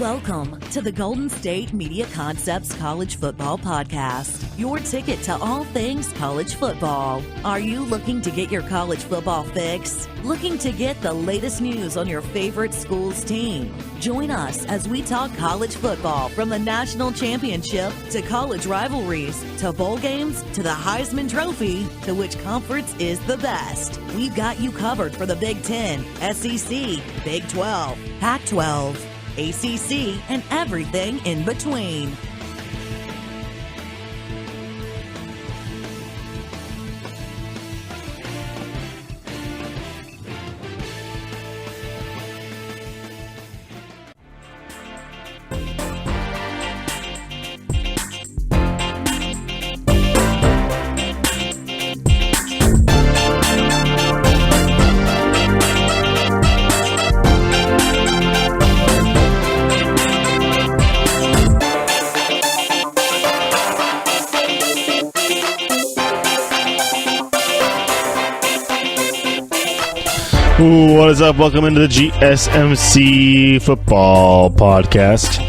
Welcome to the Golden State Media Concepts College Football Podcast, your ticket to all things college football. Are you looking to get your college football fix? Looking to get the latest news on your favorite school's team? Join us as we talk college football from the national championship to college rivalries to bowl games to the Heisman Trophy to which conference is the best. We've got you covered for the Big Ten, SEC, Big 12, Pac-12, ACC, and everything in between. What is up? Welcome into the GSMC Football Podcast.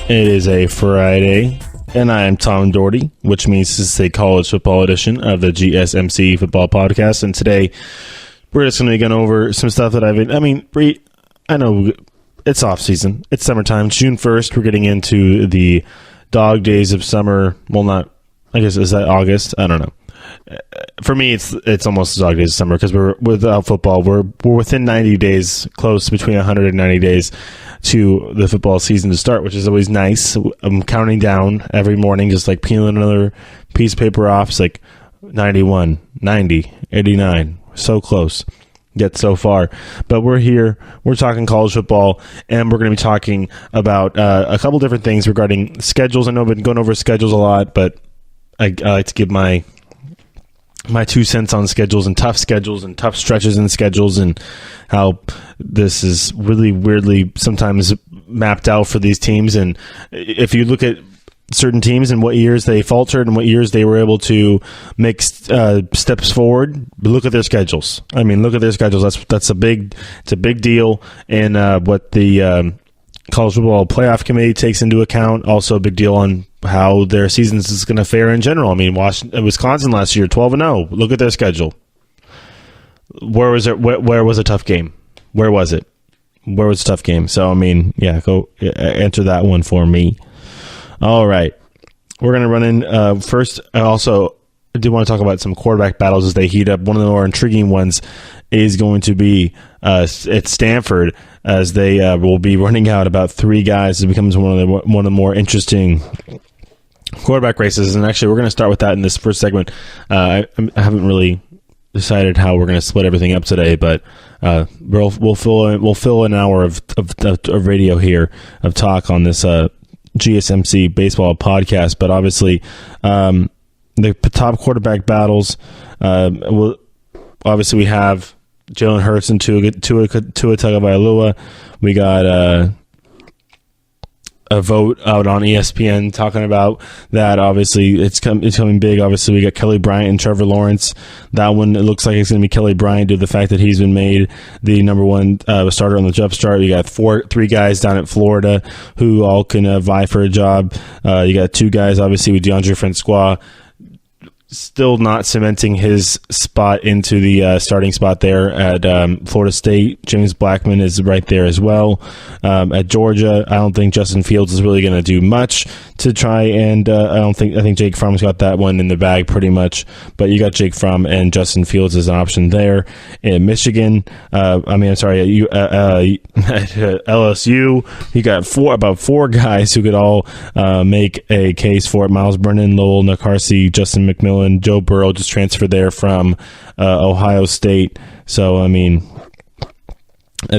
It is a Friday, and I am Tom Dougherty, which means this is a college football edition of the GSMC Football Podcast. And today, we're just going to be going over some stuff that I know it's off season. It's summertime. June 1st, we're getting into the dog days of summer. Well, not, I guess, is that August? I don't know. For me, it's almost dog days of summer because we're without football. We're within 90 days, close between 190 days to the football season to start, which is always nice. I'm counting down every morning, just like peeling another piece of paper off. It's like 91, 90, 89. So close, yet so far. But we're here. We're talking college football, and we're going to be talking about a couple different things regarding schedules. I know I've been going over schedules a lot, but I like to give my 2 cents on schedules and tough stretches in schedules and how this is really weirdly sometimes mapped out for these teams. And if you look at certain teams and what years they faltered and what years they were able to make steps forward, look at their schedules. Look at their schedules. That's a big deal. And what the College Football Playoff Committee takes into account, also a big deal on how their seasons is going to fare in general. Wisconsin last year, 12-0. Look at their schedule. Where was it? Where was a tough game? Where was it? Where was a tough game? So, go answer that one for me. All right. We're going to run in first. I do want to talk about some quarterback battles as they heat up. One of the more intriguing ones is going to be at Stanford, as they will be running out about 3 guys. It becomes one of the more interesting quarterback races. And actually, we're going to start with that in this first segment. I haven't really decided how we're going to split everything up today, but we'll fill an hour of radio here of talk on this GSMC baseball podcast. But obviously, the top quarterback battles. Obviously, we have Jalen Hurts and Tua Tagovailoa. We got a vote out on ESPN talking about that. Obviously, it's coming big. Obviously, we got Kelly Bryant and Trevor Lawrence. That one, it looks like it's going to be Kelly Bryant due to the fact that he's been made the number one starter on the jump start. You got 3 guys down at Florida who all can vie for a job. You got 2 guys, obviously, with DeAndre Francois, still not cementing his spot into the starting spot there at Florida State. James Blackman is right there as well. At Georgia, I don't think Justin Fields is really going to do much to try, and I think Jake Fromm's got that one in the bag pretty much. But you got Jake Fromm and Justin Fields as an option there. In Michigan, at LSU, you got about 4 guys who could all make a case for it. Miles Brennan, Lowell Nakarsey, Justin McMillan, Joe Burrow just transferred there from Ohio State. So, I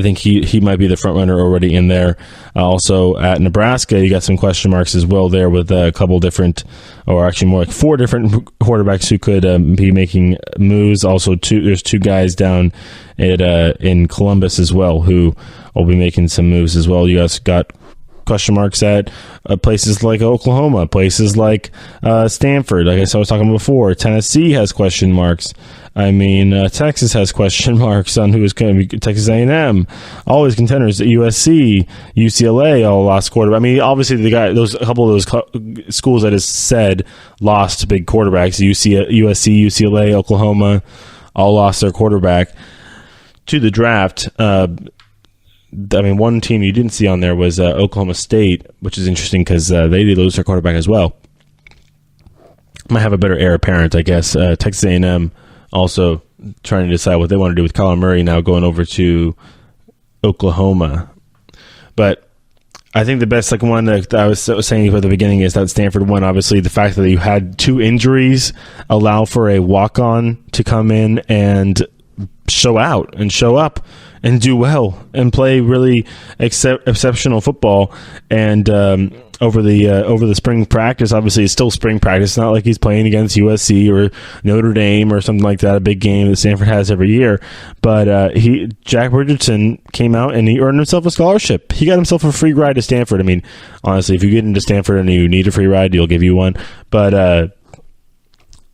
think he might be the front runner already in there. Also at Nebraska, you got some question marks as well there with a couple different, or actually more like 4 different quarterbacks who could be making moves. Also, there's 2 guys down at in Columbus as well who will be making some moves as well. You guys got question marks at places like Oklahoma, places like Stanford. Like I was talking before, Tennessee has question marks. I mean, Texas has question marks on who is going to be Texas A&M. All these contenders at USC, UCLA all lost quarterback. I mean, obviously a couple of those schools I just said lost big quarterbacks. USC, UCLA, Oklahoma all lost their quarterback to the draft. I mean, one team you didn't see on there was Oklahoma State, which is interesting because they did lose their quarterback as well. Might have a better heir apparent, I guess. Texas A&M also trying to decide what they want to do with Kyler Murray now going over to Oklahoma. But I think the best one that I was saying at the beginning is that Stanford one. Obviously, the fact that you had 2 injuries allow for a walk-on to come in and show out and show up and do well and play really exceptional football. And over the spring practice, obviously it's still spring practice. It's not like he's playing against USC or Notre Dame or something like that, a big game that Stanford has every year. But Jack Richardson came out and he earned himself a scholarship. He got himself a free ride to Stanford. I mean, honestly, if you get into Stanford and you need a free ride, you'll give you one. But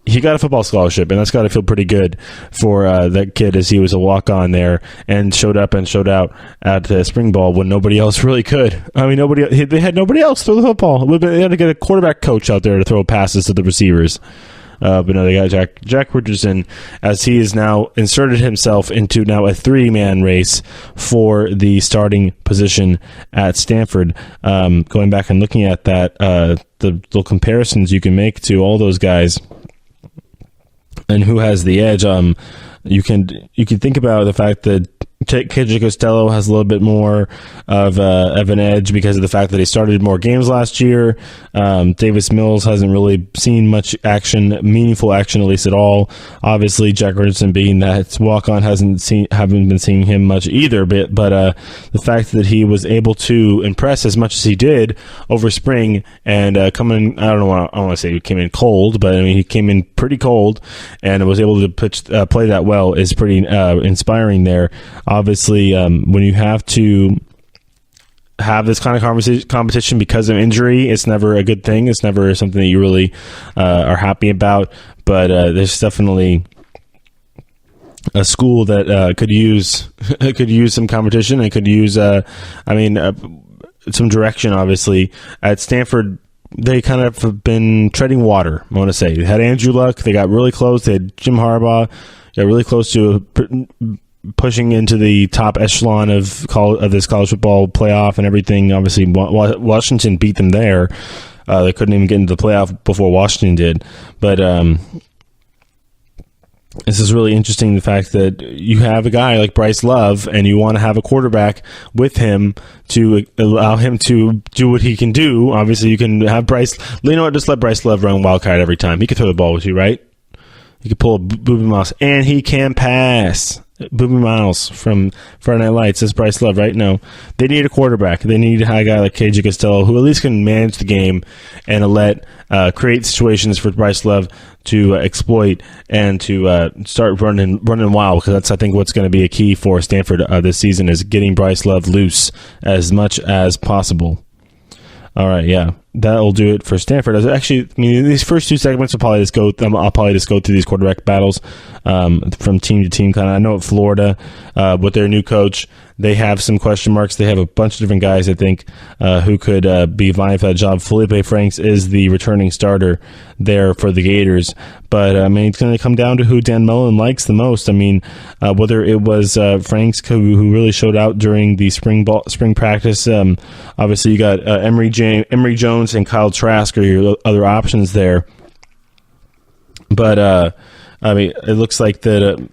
he got a football scholarship, and that's got to feel pretty good for that kid, as he was a walk-on there and showed up and showed out at the spring ball when nobody else really could. I mean, they had nobody else throw the football. They had to get a quarterback coach out there to throw passes to the receivers. But no, they got Jack Richardson, as he has now inserted himself into now a 3-man race for the starting position at Stanford. Going back and looking at that, the little comparisons you can make to all those guys and who has the edge. You can think about the fact that KJ Costello has a little bit more of an edge because of the fact that he started more games last year. Davis Mills hasn't really seen much action, meaningful action, at least at all. Obviously, Jack Richardson being that walk-on haven't been seeing him much either. But the fact that he was able to impress as much as he did over spring and come in, I don't want to say he came in cold, but I mean he came in pretty cold and was able to play that well is pretty inspiring there. Obviously, when you have to have this kind of competition because of injury, it's never a good thing. It's never something that you really are happy about. But there's definitely a school that could use some competition and could use, some direction. Obviously, at Stanford, they kind of have been treading water, I want to say. They had Andrew Luck. They got really close. They had Jim Harbaugh. Got really close to pushing into the top echelon of this college football playoff and everything. Obviously, Washington beat them there. They couldn't even get into the playoff before Washington did. But this is really interesting, the fact that you have a guy like Bryce Love and you want to have a quarterback with him to allow him to do what he can do. Obviously, you can have Bryce. You know what? Just let Bryce Love run wildcat every time. He can throw the ball with you, right? He can pull a Booby Miles, and he can pass. Booby Miles from Friday Night Lights. That's Bryce Love, right? No. They need a quarterback. They need a guy like KJ Costello who at least can manage the game and create situations for Bryce Love to exploit and to start running wild, because that's, I think, what's going to be a key for Stanford this season is getting Bryce Love loose as much as possible. All right, yeah. That'll do it for Stanford. Actually, I mean, these first 2 segments I'll probably just go through these quarterback battles from team to team. Kind of, I know at Florida, with their new coach, they have some question marks. They have a bunch of different guys, I think, who could be vying for that job. Felipe Franks is the returning starter there for the Gators. But, I mean, it's going to come down to who Dan Mullen likes the most. I mean, whether it was Franks who really showed out during the spring practice. Obviously, you got Emory Jones and Kyle Trask are your other options there. But, I mean, it looks like that...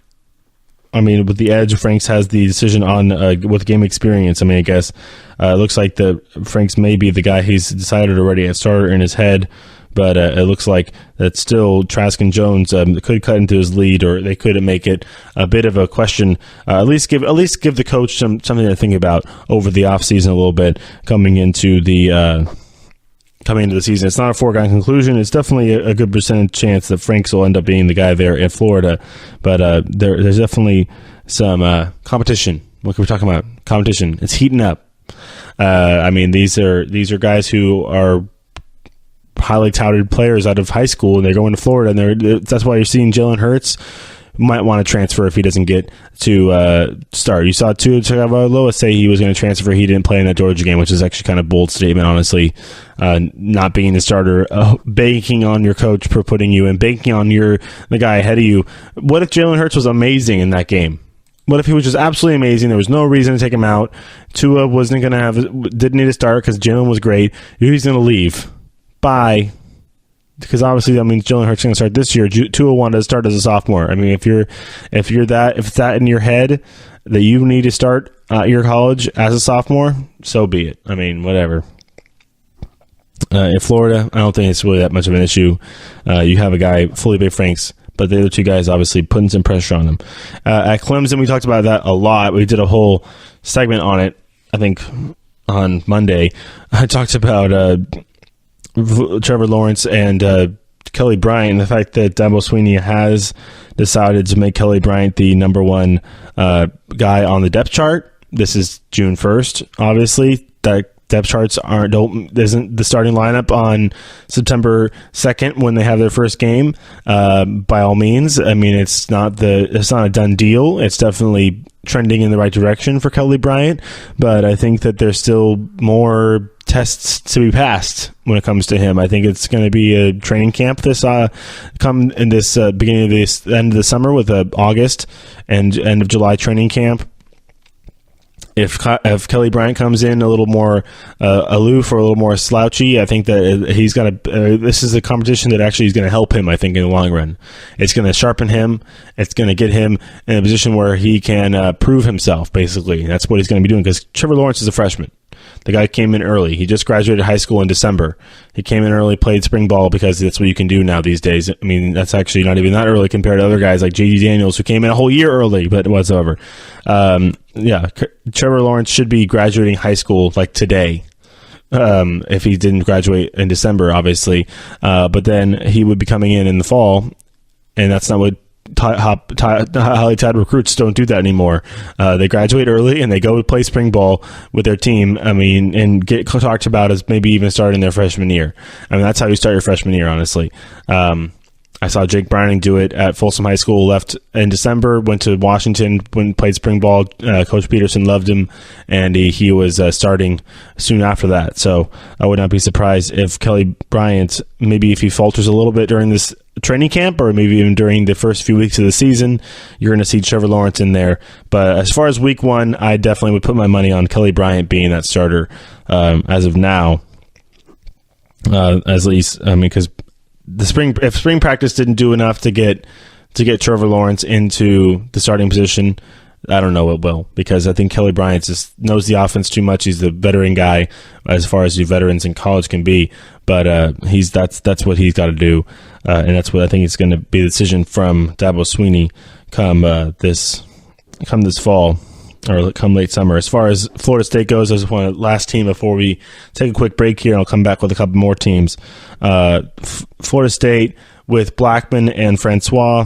with the edge, Franks has the decision on with game experience. I mean, I guess it looks like that Franks may be the guy he's decided already at starter in his head, but it looks like that still Trask and Jones could cut into his lead, or they could make it a bit of a question. At least give the coach something to think about over the offseason a little bit coming into the season. It's not a foregone conclusion. It's definitely a good percentage chance that Franks will end up being the guy there in Florida. But there's definitely some competition. What are we talking about? Competition. It's heating up. I mean, these are guys who are highly touted players out of high school, and they're going to Florida, and that's why you're seeing Jalen Hurts might want to transfer if he doesn't get to start. You saw Tua Tagovailoa say he was going to transfer. He didn't play in that Georgia game, which is actually kind of a bold statement, honestly. Not being the starter, banking on your coach for putting you in, banking on the guy ahead of you. What if Jalen Hurts was amazing in that game? What if he was just absolutely amazing? There was no reason to take him out. Tua didn't need to start because Jalen was great. He's going to leave. Bye. Because obviously that means Jalen Hurts is going to start this year. Tua wanted to start as a sophomore. I mean, if it's that in your head that you need to start your college as a sophomore, so be it. I mean, whatever. In Florida, I don't think it's really that much of an issue. You have a guy, Felipe Franks, but the other two guys obviously putting some pressure on them. At Clemson, we talked about that a lot. We did a whole segment on it, I think, on Monday. I talked about Trevor Lawrence and Kelly Bryant, the fact that Dabo Swinney has decided to make Kelly Bryant the number one guy on the depth chart. This is June 1st, obviously. That depth charts isn't the starting lineup on September 2nd when they have their first game. By all means, I mean it's not a done deal. It's definitely trending in the right direction for Kelly Bryant, but I think that there's still more tests to be passed when it comes to him. I think it's going to be a training camp come in this beginning of this end of the summer with August and end of July training camp. If Kelly Bryant comes in a little more aloof or a little more slouchy, I think that he's got this is a competition that actually is going to help him, I think, in the long run. It's going to sharpen him. It's going to get him in a position where he can prove himself, basically. That's what he's going to be doing because Trevor Lawrence is a freshman. The guy came in early. He just graduated high school in December. He came in early, played spring ball because that's what you can do now these days. I mean, that's actually not even that early compared to other guys like J.D. Daniels who came in a whole year early, but whatsoever. Trevor Lawrence should be graduating high school like today. If he didn't graduate in December, obviously. But then he would be coming in the fall, and that's not what highly touted recruits don't do that anymore. They graduate early and they go play spring ball with their team. I mean, and get talked about as maybe even starting their freshman year. I mean, that's how you start your freshman year, honestly. I saw Jake Browning do it at Folsom High School, left in December, went to Washington, played spring ball. Coach Peterson loved him, and he was starting soon after that. So I would not be surprised if Kelly Bryant, maybe if he falters a little bit during this training camp or maybe even during the first few weeks of the season, you're going to see Trevor Lawrence in there. But as far as week one, I definitely would put my money on Kelly Bryant being that starter as of now. At least, I mean, because if spring practice didn't do enough to get Trevor Lawrence into the starting position, I don't know what will, because I think Kelly Bryant just knows the offense too much. He's the veteran guy as far as the veterans in college can be, but that's what he's got to do, and that's what I think is going to be the decision from Dabo Swinney come this fall or come late summer. As far as Florida State goes, I just want to last team before we take a quick break here, and I'll come back with a couple more teams. Florida State with Blackman and Francois.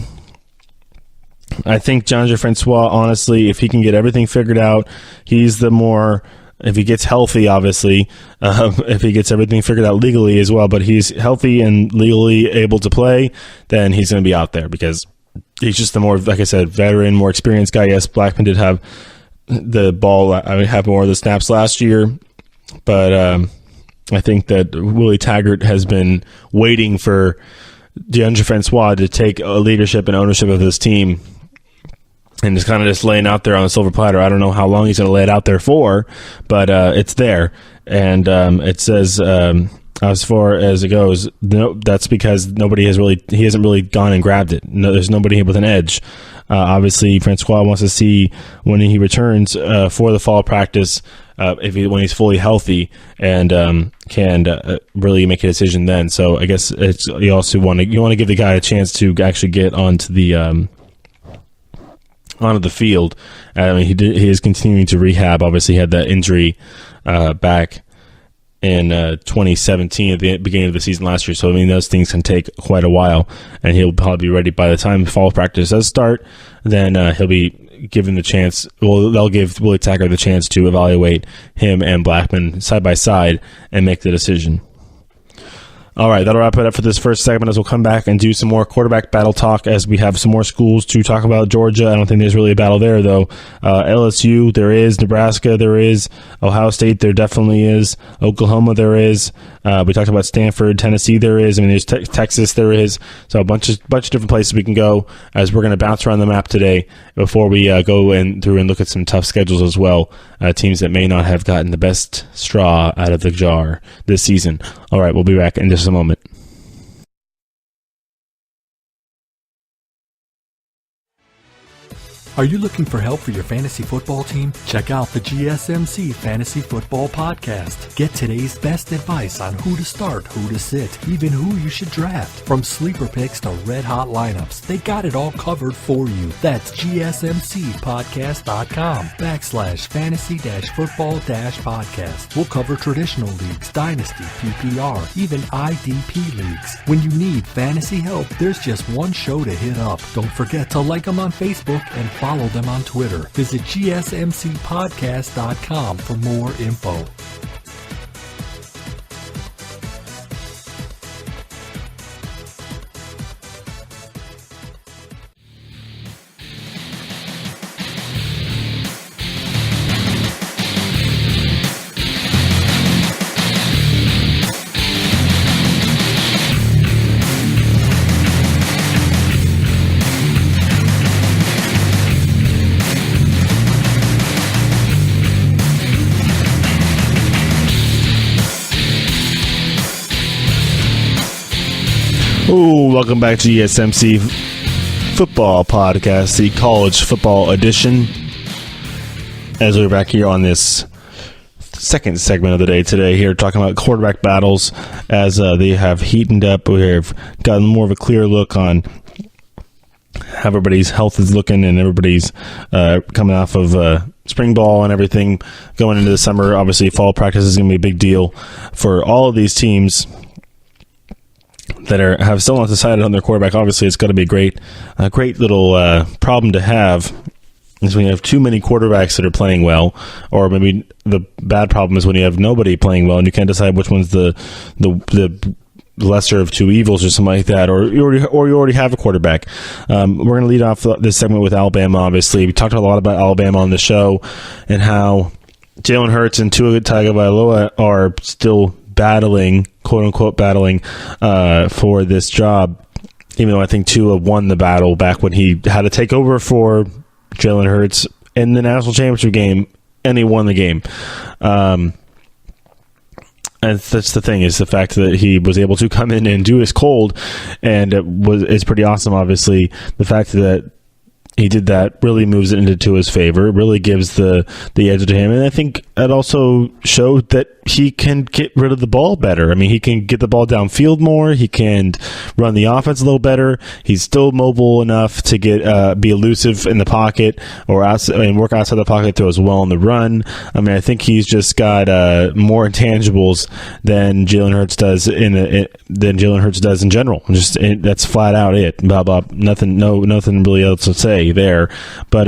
I think John Francois, honestly, if he can get everything figured out, he's if he gets healthy, obviously, if he gets everything figured out legally as well, but he's healthy and legally able to play, then he's going to be out there because he's just the more, like I said, veteran, more experienced guy. Yes, Blackman did have the ball, have more of the snaps last year, but I think that Willie Taggart has been waiting for DeAndre Francois to take leadership and ownership of this team and just kind of just laying out there on a silver platter. I don't know how long he's going to lay it out there for, but it's there. And it says, as far as it goes, that's because he hasn't really gone and grabbed it. No, there's nobody with an edge. Obviously, Francois wants to see when he returns for the fall practice, when he's fully healthy and can really make a decision then. So I guess you also want to give the guy a chance to actually get onto the field. I mean, he is continuing to rehab. Obviously, he had that injury back in 2017 at the beginning of the season last year. So, I mean, those things can take quite a while, and he'll probably be ready by the time fall practice does start. Then he'll be given the chance. Well, they'll give Willie Taggart the chance to evaluate him and Blackman side by side and make the decision. All right, that'll wrap it up for this first segment as we'll come back and do some more quarterback battle talk as we have some more schools to talk about. Georgia, I don't think there's really a battle there, though. LSU, there is. Nebraska, there is. Ohio State, there definitely is. Oklahoma, there is. We talked about Stanford. Tennessee, there is. I mean, there's Texas, there is. So a bunch of different places we can go as we're going to bounce around the map today before we go through and look at some tough schedules as well. Teams that may not have gotten the best straw out of the jar this season. All right, we'll be back in just a moment. Are you looking for help for your fantasy football team? Check out the GSMC Fantasy Football Podcast. Get today's best advice on who to start, who to sit, even who you should draft. From sleeper picks to red-hot lineups, they got it all covered for you. That's gsmcpodcast.com/fantasy-football-podcast. We'll cover traditional leagues, dynasty, PPR, even IDP leagues. When you need fantasy help, there's just one show to hit up. Don't forget to like them on Facebook and follow them on Twitter. Visit gsmcpodcast.com for more info. Ooh, welcome back to GSMC Football Podcast, the college football edition. As we're back here on this second segment of the day today, here talking about quarterback battles as they have heated up. We have gotten more of a clear look on how everybody's health is looking and everybody's coming off of spring ball and everything going into the summer. Obviously, fall practice is going to be a big deal for all of these teams that have still not decided on their quarterback. Obviously, it's got to be a great little problem to have is when you have too many quarterbacks that are playing well, or maybe the bad problem is when you have nobody playing well and you can't decide which one's the lesser of two evils or something like that, or you already have a quarterback. We're going to lead off this segment with Alabama. Obviously, we talked a lot about Alabama on the show and how Jalen Hurts and Tua Tagovailoa are still battling, quote-unquote battling, for this job, even though I think Tua won the battle back when he had to take over for Jalen Hurts in the national championship game, and he won the game. And that's the thing, is the fact that he was able to come in and do his cold, and it's pretty awesome, obviously. The fact that he did that really moves it into Tua's favor. It really gives the edge to him. And I think it also showed that he can get rid of the ball better. I mean, he can get the ball downfield more. He can run the offense a little better. He's still mobile enough to be elusive in the pocket or work outside the pocket, throw as well on the run. I mean, I think he's just got more intangibles than Jalen Hurts does in general. That's flat out it. Blah blah. Nothing really else to say there. But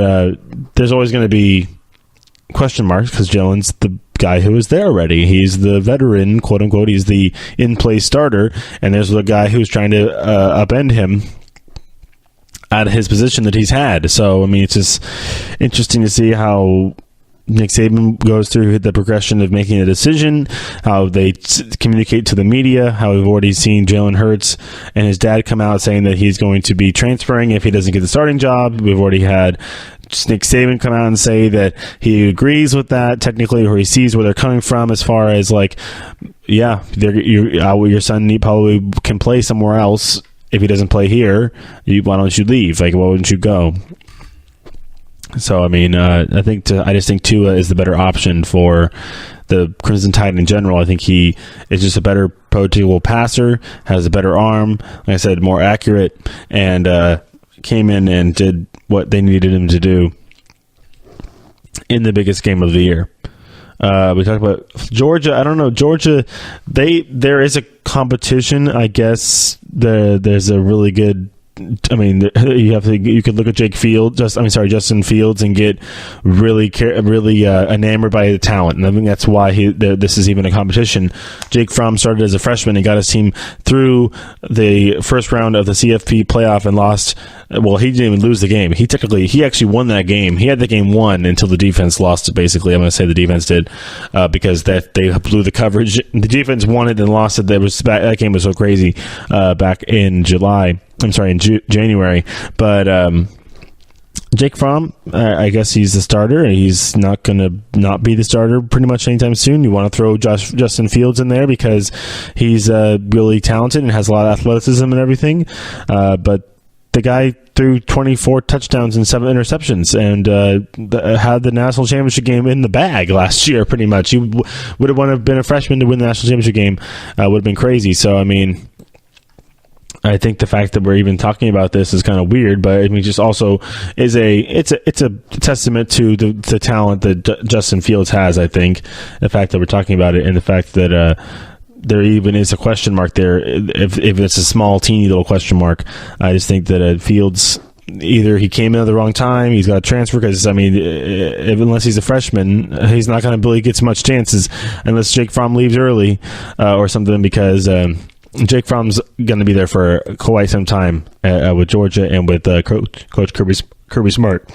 there's always going to be question marks because Jalen's the guy who is there already. He's the veteran, quote unquote. He's the in-play starter, and there's the guy who's trying to upend him out of his position that he's had. So, I mean, it's just interesting to see how Nick Saban goes through the progression of making a decision, how they communicate to the media, how we've already seen Jalen Hurts and his dad come out saying that he's going to be transferring if he doesn't get the starting job. We've already had Nick Saban come out and say that he agrees with that technically, or he sees where they're coming from as far as like, yeah, your son probably can play somewhere else if he doesn't play here. Why don't you leave? Like, why wouldn't you go? So, I mean, I just think Tua is the better option for the Crimson Tide in general. I think he is just a better prototypical passer, has a better arm, like I said, more accurate, and came in and did what they needed him to do in the biggest game of the year. We talked about Georgia. I don't know. Georgia, there is a competition. I guess there's a really good you could look at Justin Fields and get really enamored by the talent, and I think that's why this is even a competition. Jake Fromm started as a freshman and got his team through the first round of the CFP playoff and lost. Well, he didn't even lose the game. He actually won that game. He had the game won until the defense lost it. Basically, I'm going to say the defense did because they blew the coverage. The defense won it and lost it. That game was so crazy back in January. But Jake Fromm, I guess he's the starter, and he's not going to not be the starter pretty much anytime soon. You want to throw Justin Fields in there because he's really talented and has a lot of athleticism and everything. But the guy threw 24 touchdowns and 7 interceptions and had the national championship game in the bag last year, pretty much. He would have been a freshman to win the national championship game. Would have been crazy. So, I mean, I think the fact that we're even talking about this is kind of weird, but I mean, just also it's a testament to the talent that Justin Fields has. I think the fact that we're talking about it and the fact that there even is a question mark there, if it's a small, teeny little question mark. I just think that Fields, either he came in at the wrong time, he's got to transfer, because, I mean, unless he's a freshman, he's not going to really get much chances unless Jake Fromm leaves early or something, because Jake Fromm's going to be there for quite some time with Georgia and with Coach Kirby Smart.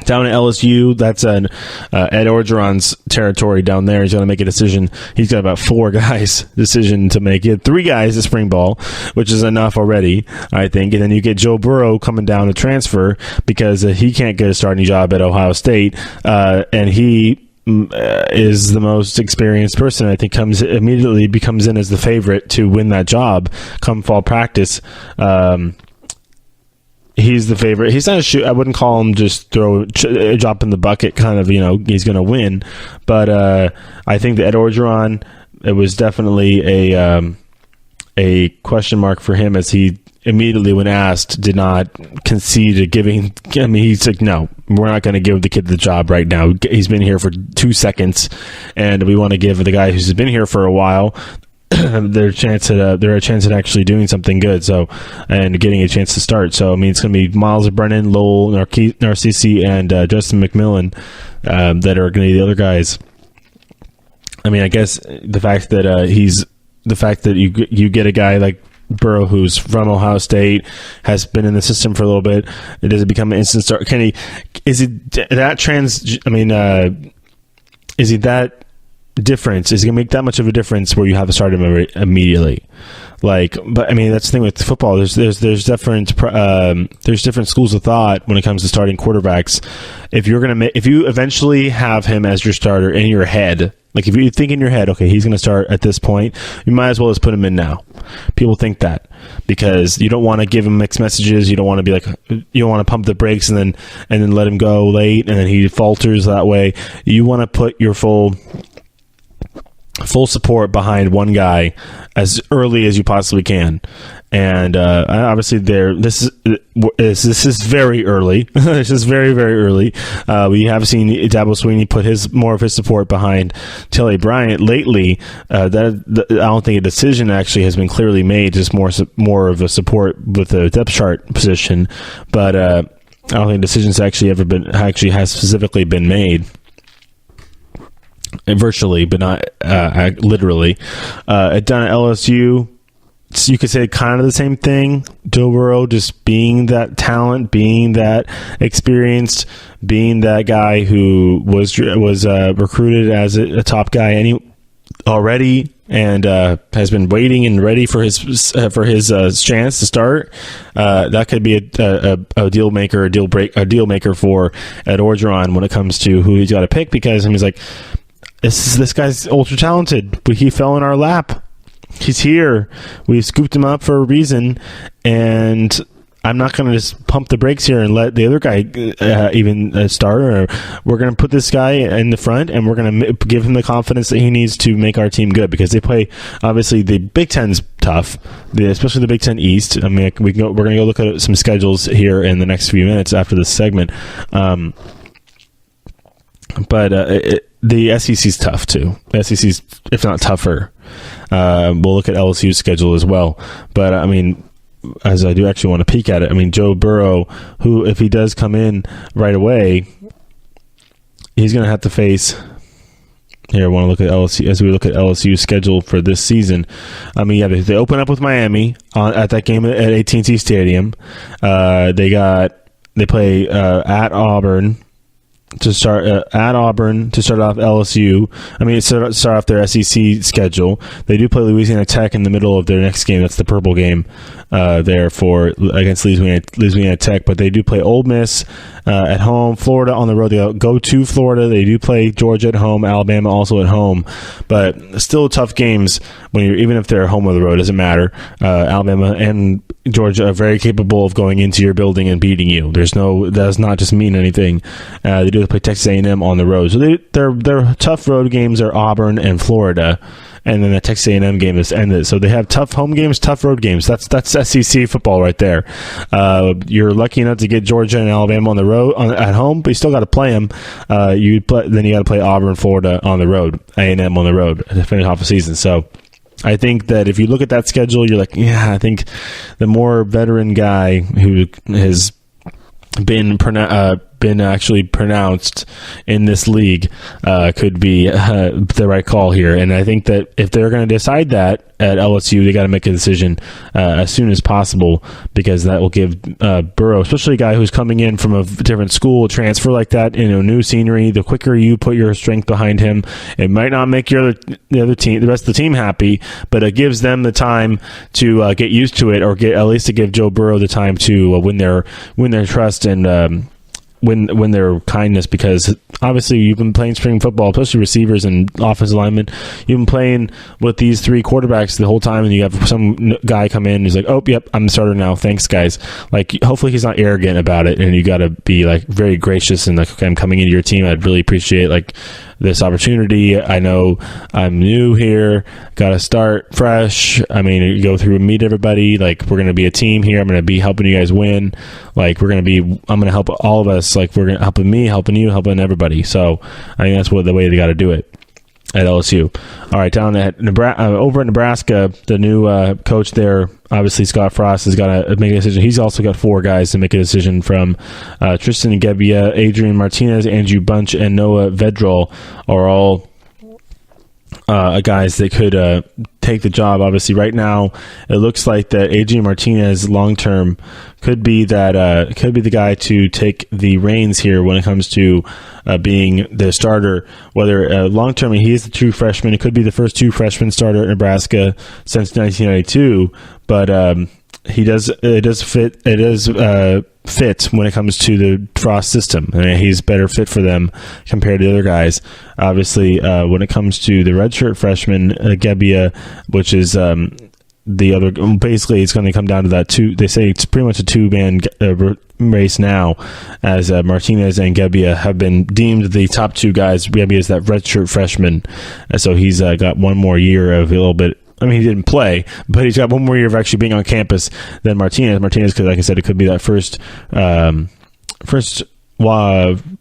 Down at LSU, that's Ed Orgeron's territory down there. He's going to make a decision. He's got about 4 guys' decision to make. He had 3 guys to spring ball, which is enough already, I think. And then you get Joe Burrow coming down to transfer because he can't get a starting job at Ohio State, and he is the most experienced person. I think immediately becomes in as the favorite to win that job come fall practice. He's the favorite. He's not a shoot. I wouldn't call him just a drop in the bucket kind of, he's going to win. But I think that Ed Orgeron, it was definitely a question mark for him, as he immediately, when asked, did not concede to giving. I mean, he's like, no, we're not going to give the kid the job right now. He's been here for 2 seconds, and we want to give the guy who's been here for a while they're a chance at actually doing something good, and getting a chance to start. So, I mean, it's going to be Miles Brennan, Lowell Narcisi, and Justin McMillan that are going to be the other guys. I mean, I guess the fact that you get a guy like Burrow, who's from Ohio State, has been in the system for a little bit, it doesn't become an instant start. Is he that difference? Is it going to make that much of a difference where you have to start him immediately? But I mean, that's the thing with football. There's different schools of thought when it comes to starting quarterbacks. If you eventually have him as your starter in your head, like if you think in your head, okay, he's going to start at this point, you might as well just put him in now. People think that because you don't want to give him mixed messages. You don't want to be like, you don't want to pump the brakes and then let him go late and then he falters that way. You want to put your full support behind one guy as early as you possibly can, and obviously this is very early. This is very, very early. We have seen Dabo Swinney put more of his support behind Tilly Bryant lately. I don't think a decision actually has been clearly made. Just more of a support with the depth chart position, but I don't think decisions actually has specifically been made. Virtually, but not literally. Down at LSU, so you could say kind of the same thing. Joe Burrow just being that talent, being that experienced, being that guy who was recruited as a top guy already, and has been waiting and ready for his chance to start. That could be a deal maker, a deal maker for Ed Orgeron when it comes to who he's got to pick, because he's like, this guy's ultra talented, but he fell in our lap. He's here. We scooped him up for a reason, and I'm not going to just pump the brakes here and let the other guy even start. Or we're going to put this guy in the front, and we're going to give him the confidence that he needs to make our team good, because they play, obviously, the Big Ten's tough, especially the Big Ten East. I mean, we're going to go look at some schedules here in the next few minutes after this segment. But the SEC's tough too. The SEC's, if not tougher. We'll look at LSU's schedule as well. But I mean, as I do actually want to peek at it. I mean, Joe Burrow, who, if he does come in right away, he's going to have to face. Here, I want to look at LSU as we look at LSU's schedule for this season. I mean, yeah, they open up with Miami at that game at AT&T Stadium. They play at Auburn to start off LSU. I mean, start off their SEC schedule. They do play Louisiana Tech in the middle of their next game. That's the purple game against Louisiana Tech. But they do play Ole Miss at home, Florida on the road. They go to Florida. They do play Georgia at home, Alabama also at home. But still tough games even if they're home or the road. Doesn't matter. Alabama and Georgia are very capable of going into your building and beating you. That does not just mean anything. They do play Texas A&M on the road. So their tough road games are Auburn and Florida, and then the Texas A&M game is ended. So they have tough home games, tough road games. That's SEC football right there. You're lucky enough to get Georgia and Alabama on the road at home, but you still got to play them. Then you got to play Auburn, Florida on the road, A&M on the road to finish off the season. So I think that if you look at that schedule, you're like, yeah, I think the more veteran guy who has been actually pronounced in this league could be the right call here. And I think that if they're going to decide that at LSU, they got to make a decision as soon as possible, because that will give Burrow, especially a guy who's coming in from a different school, transfer like that, new scenery. The quicker you put your strength behind him, it might not make the rest of the team happy, but it gives them the time to get used to it, or at least to give Joe Burrow the time to win their trust and win their kindness, because obviously you've been playing spring football, especially receivers and offensive linemen. You've been playing with these three quarterbacks the whole time, and you have some guy come in who's like, oh, yep, I'm the starter now. Thanks, guys. Like, hopefully he's not arrogant about it, and you got to be like very gracious and like, okay, I'm coming into your team. I'd really appreciate this opportunity. I know I'm new here, got to start fresh. I mean, you go through and meet everybody. Like, we're going to be a team here. I'm going to be helping you guys win. Like, I'm going to help all of us. Like, we're going to helping me, helping you, helping everybody. So I think that's the way they got to do it at LSU. All right, down at over in Nebraska, the new coach there, obviously Scott Frost, has got to make a decision. He's also got 4 guys to make a decision from Tristan Gebbia, Adrian Martinez, Andrew Bunch, and Noah Vedral are all guys that could take the job. Obviously, right now it looks like that Adrian Martinez long term could be the guy to take the reins here when it comes to being the starter. Whether long term, he is the true freshman. It could be the first true freshman starter at Nebraska since 1992. But it does fit when it comes to the Frost system. I mean, he's better fit for them compared to the other guys. Obviously, when it comes to the redshirt freshman, Gebbia, which is the other, basically it's going to come down to that they say it's pretty much a 2-man race now, as Martinez and Gebbia have been deemed the top 2 guys. Gebbia is that redshirt freshman, so he's got one more year of a little bit. I mean, he didn't play, but he's got one more year of actually being on campus than Martinez. Martinez, because like I said, it could be that first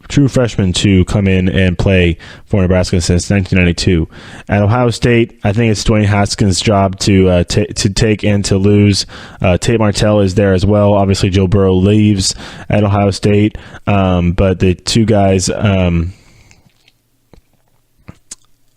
true freshman to come in and play for Nebraska since 1992. At Ohio State, I think it's Dwayne Haskins' job to take and to lose. Tate Martell is there as well. Obviously, Joe Burrow leaves at Ohio State, but the 2 guys.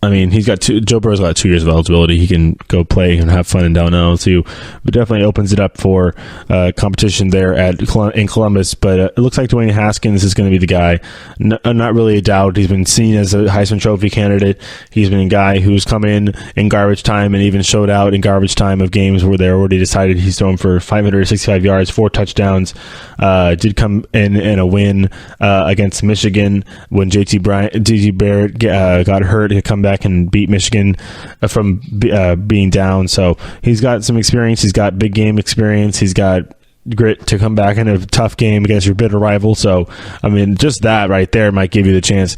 I mean, Joe Burrow's got 2 years of eligibility. He can go play and have fun in down LSU, but definitely opens it up for competition there in Columbus. But it looks like Dwayne Haskins is going to be the guy. Not really a doubt. He's been seen as a Heisman Trophy candidate. He's been a guy who's come in garbage time and even showed out in garbage time of games where they're already decided he's thrown for 565 yards, 4 touchdowns. Did come in a win against Michigan when J.T. Barrett got hurt. He come back and beat Michigan from being down. So he's got some experience. He's got big game experience. He's got grit to come back in a tough game against your bitter rival. So, I mean, just that right there might give you the chance,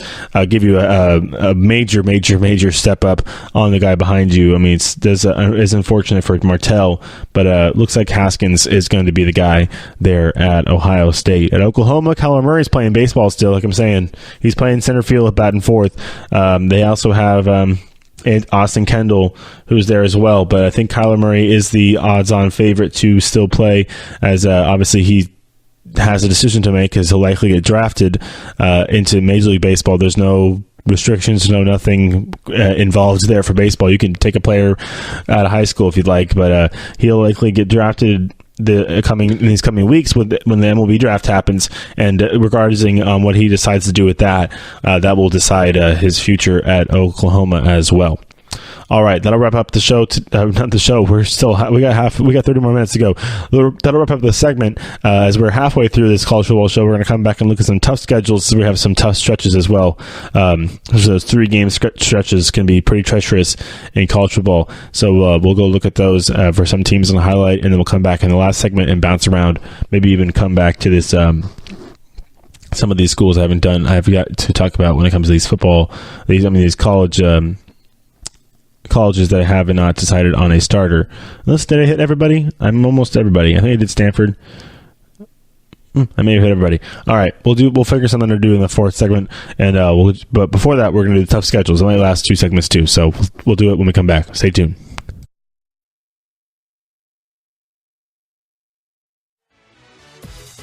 give you a major step up on the guy behind you. I mean, it's unfortunate for Martell, but looks like Haskins is going to be the guy there at Ohio State. At Oklahoma, Kyler Murray's playing baseball still, like I'm saying. He's playing center field, batting fourth. They also have and Austin Kendall, who's there as well. But I think Kyler Murray is the odds-on favorite to still play, as obviously he has a decision to make, because he'll likely get drafted into Major League Baseball. There's no restrictions, nothing involved there for baseball. You can take a player out of high school if you'd like, but he'll likely get drafted in these coming weeks when the MLB draft happens, and regarding what he decides to do with that will decide his future at Oklahoma as well. All right, that'll wrap up the show. Not the show. We got 30 more minutes to go. That'll wrap up the segment. As we're halfway through this college football show, we're going to come back and look at some tough schedules. So we have some tough stretches as well. Those 3-game stretches can be pretty treacherous in college football. So we'll go look at those for some teams on the highlight, and then we'll come back in the last segment and bounce around. Maybe even come back to this. Some of these schools I've got to talk about when it comes to these these colleges that I have not decided on a starter. Did I hit everybody? I'm almost everybody. I think I did Stanford. I may have hit everybody. All right, we'll figure something to do in the fourth segment, and but before that, we're going to do the tough schedules. It only lasts 2 segments too, so we'll do it when we come back. Stay tuned.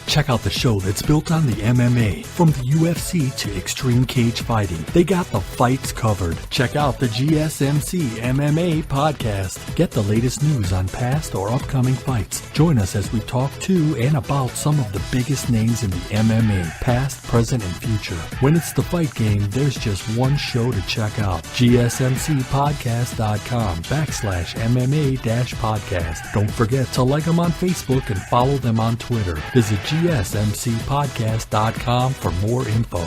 Check out the show that's built on the MMA. From the UFC to extreme cage fighting, they got the fights covered. Check out the GSMC MMA Podcast. Get the latest news on past or upcoming fights. Join us as we talk to and about some of the biggest names in the MMA, past, present, and future. When it's the fight game, there's just one show to check out. GSMCpodcast.com/MMA-podcast. Don't forget to like them on Facebook and follow them on Twitter. Visit GSMCpodcast.com for more info.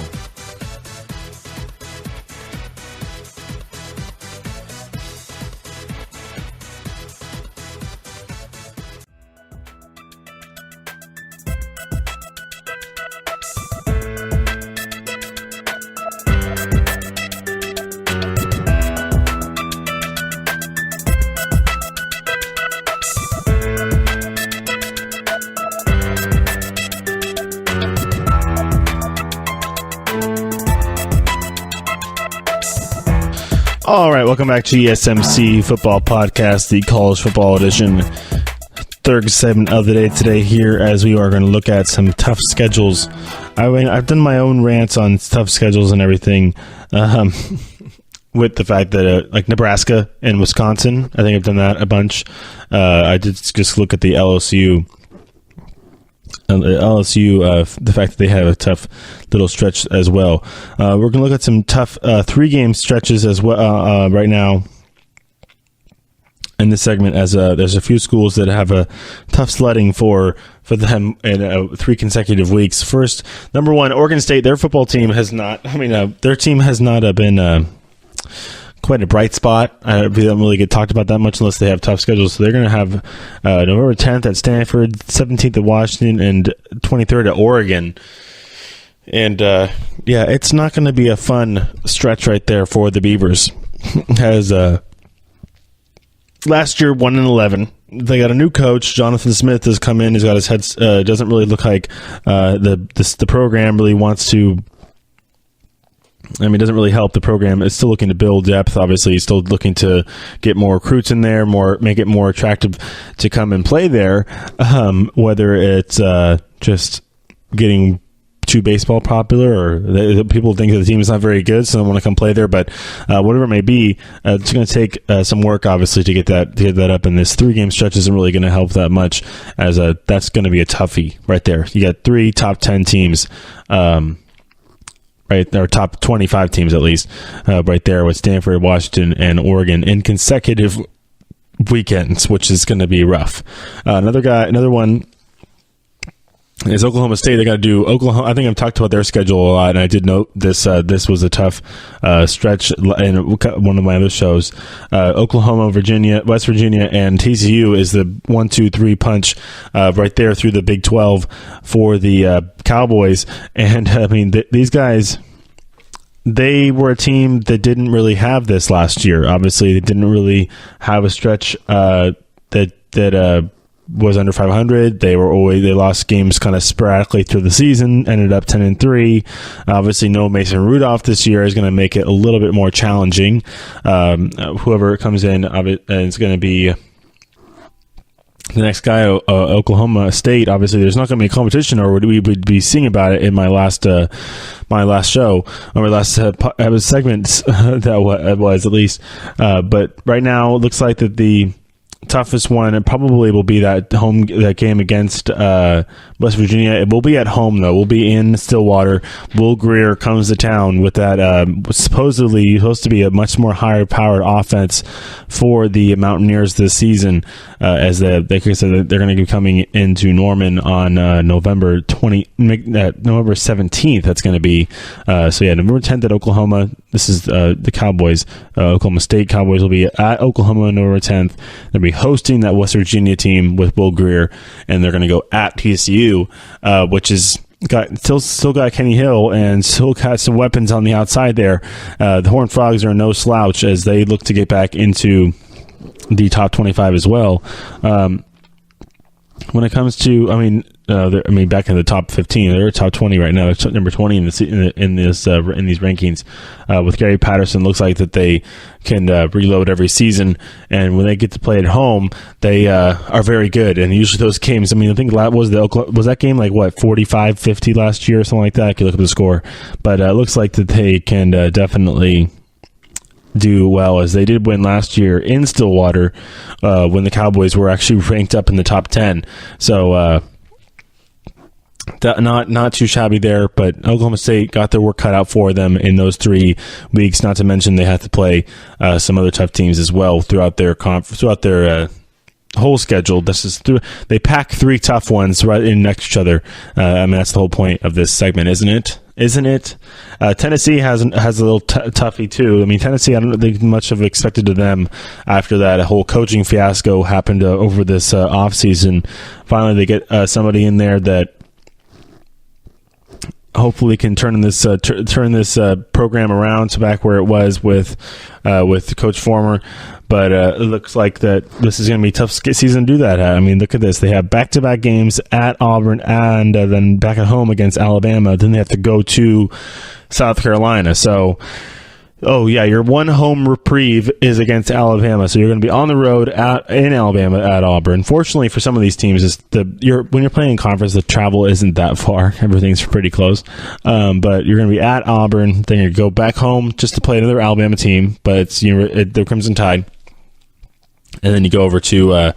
All right, welcome back to GSMC Football Podcast, the college football edition. Third segment of the day today here, as we are going to look at some tough schedules. I've done my own rants on tough schedules and everything, with the fact that like Nebraska and Wisconsin, I think I've done that a bunch. I did just look at the LSU. The fact that they have a tough little stretch as well. We're going to look at some tough 3-game stretches as well right now in this segment, as there's a few schools that have a tough sledding for them in 3 consecutive weeks. First, number 1, Oregon State. Their football team has not. Their team has not been quite a bright spot. They don't really get talked about that much unless they have tough schedules. So they're going to have November 10th at Stanford, 17th at Washington, and 23rd at Oregon. And it's not going to be a fun stretch right there for the Beavers. As last year 1-11, they got a new coach. Jonathan Smith has come in. He's got his head. Doesn't really look like the program really wants to. It doesn't really help the program. It's still looking to build depth. Obviously, he's still looking to get more recruits in there, make it more attractive to come and play there. Whether it's just getting too baseball popular, or people think that the team is not very good, so they want to come play there. But whatever it may be, it's going to take some work, obviously, to get that up. And this 3-game stretch isn't really going to help that much, as that's going to be a toughie right there. You got 3 top 10 teams. Right, there are top 25 teams at least, right there with Stanford, Washington, and Oregon in consecutive weekends, which is going to be rough. Another one is Oklahoma State. They got to do Oklahoma. I think I've talked about their schedule a lot, and I did note this. This was a tough stretch in one of my other shows. Oklahoma, Virginia, West Virginia, and TCU is the 1-2-3 punch right there through the Big 12 for the Cowboys. And these guys, they were a team that didn't really have this last year. Obviously, they didn't really have a stretch that was under 500. They lost games kind of sporadically through the season, ended up 10-3. Obviously, no Mason Rudolph this year is going to make it a little bit more challenging. Whoever comes in, it's going to be the next guy, Oklahoma State. Obviously, there's not going to be a competition, or we would be seeing about it in my last show, or my last segment that was at least. But right now, it looks like that the toughest one, it probably will be that game against West Virginia. It will be at home, though. We'll be in Stillwater. Will Greer comes to town with that supposedly supposed to be a much more higher powered offense for the Mountaineers this season, as they said they're going to be coming into Norman on November 17th. That's going to be November 10th at Oklahoma. This is the Cowboys. Oklahoma State Cowboys will be at Oklahoma on November 10th. They'll be hosting that West Virginia team with Will Greer, and they're going to go at TCU, which is still got Kenny Hill and still got some weapons on the outside there. The Horned Frogs are no slouch as they look to get back into the top 25 as well. When it comes to, back in the top 15, they're top 20 right now. They're number 20 in these rankings. With Gary Patterson, looks like that they can reload every season, and when they get to play at home, they are very good. And usually those games, I think was that game like what 45-50 last year or something like that. I could look up the score, but it looks like that they can definitely do well, as they did win last year in Stillwater when the Cowboys were actually ranked up in the top 10. So not too shabby there, but Oklahoma State got their work cut out for them in those 3 weeks. Not to mention they had to play some other tough teams as well throughout their whole schedule. They pack 3 tough ones right in next to each other. That's the whole point of this segment, isn't it? Tennessee has a little toughie too. Tennessee, I don't think much of expected of them after that whole coaching fiasco happened over this offseason. Finally, they get somebody in there that hopefully can turn this program around to back where it was with Coach Former. But it looks like that this is going to be a tough season to do that. Look at this. They have back-to-back games at Auburn and then back at home against Alabama. Then they have to go to South Carolina. So, your one home reprieve is against Alabama. So you're going to be on the road in Alabama at Auburn. Fortunately for some of these teams, when you're playing in conference, the travel isn't that far. Everything's pretty close. But you're going to be at Auburn. Then you go back home just to play another Alabama team. But it's the Crimson Tide. And then you go over to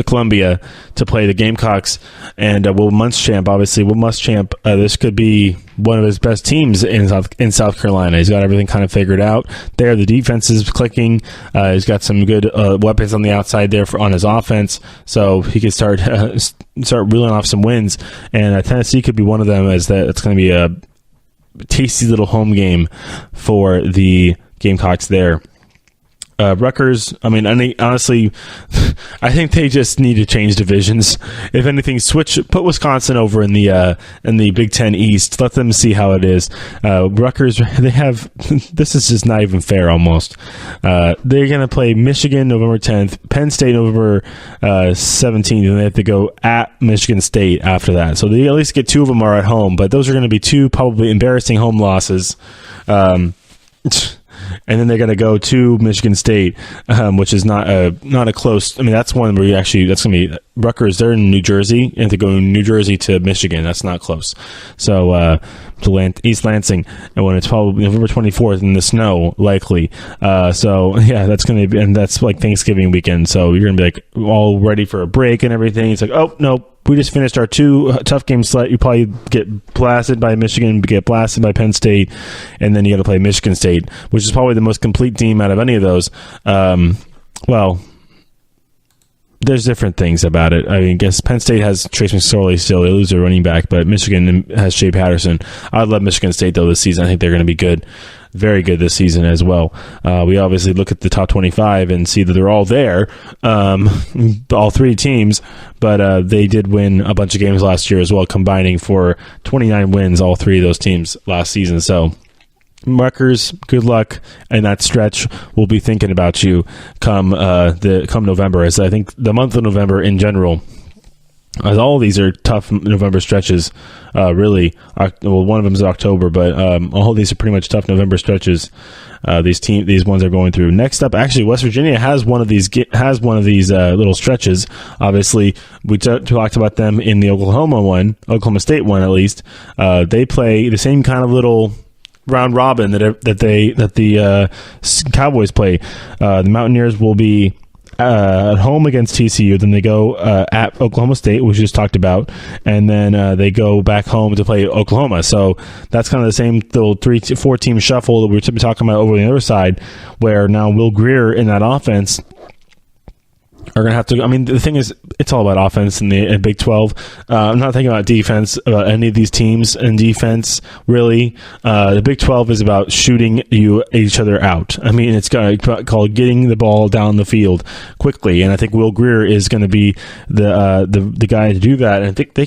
Columbia to play the Gamecocks and Will Muschamp. Obviously, Will Muschamp, this could be one of his best teams in South Carolina. He's got everything kind of figured out there. The defense is clicking. He's got some good weapons on the outside there on his offense, so he could start reeling off some wins. And Tennessee could be one of them, as it's going to be a tasty little home game for the Gamecocks there. Rutgers, honestly, I think they just need to change divisions. If anything, put Wisconsin over in the Big Ten East. Let them see how it is. Rutgers, they have this is just not even fair almost. They're going to play Michigan November 10th, Penn State November 17th, and they have to go at Michigan State after that. So they at least get 2 of them are at home, but those are going to be 2 probably embarrassing home losses. And then they're going to go to Michigan State, which is not a close. That's one where that's going to be Rutgers. They're in New Jersey, and to go New Jersey to Michigan, that's not close. So to East Lansing, and when it's probably November 24th in the snow, likely. That's going to be, and that's like Thanksgiving weekend. So you're going to be like all ready for a break and everything. It's like, oh no. We just finished our 2 tough game slate. You probably get blasted by Michigan, get blasted by Penn State, and then you got to play Michigan State, which is probably the most complete team out of any of those. There's different things about it. I guess Penn State has Trace McSorley still. They lose their running back, but Michigan has Shea Patterson. I love Michigan State, though, this season. I think they're going to be good. Very good this season as well. We obviously look at the top 25 and see that they're all there, all 3 teams, but they did win a bunch of games last year as well, combining for 29 wins, all 3 of those teams last season. So Rutgers, good luck in that stretch. We'll be thinking about you come November, as I think the month of November in general As all of these are tough November stretches, really. Well, one of them is October, but all of these are pretty much tough November stretches. These ones are going through. Next up, actually, West Virginia has one of these little stretches. Obviously, we talked about them in the Oklahoma State one at least. They play the same kind of little round robin that the Cowboys play. The Mountaineers will be at home against TCU, then they go at Oklahoma State, which we just talked about, and then they go back home to play Oklahoma. So that's kind of the same little 3-4 team shuffle that we were talking about over on the other side, where now Will Grier in that offense are going to have to. I mean, the thing is, it's all about offense in the Big 12. I'm not thinking about defense, about any of these teams in defense, really. The Big 12 is about shooting each other out. I mean, it's called getting the ball down the field quickly, and I think Will Grier is going to be the guy to do that. And I think they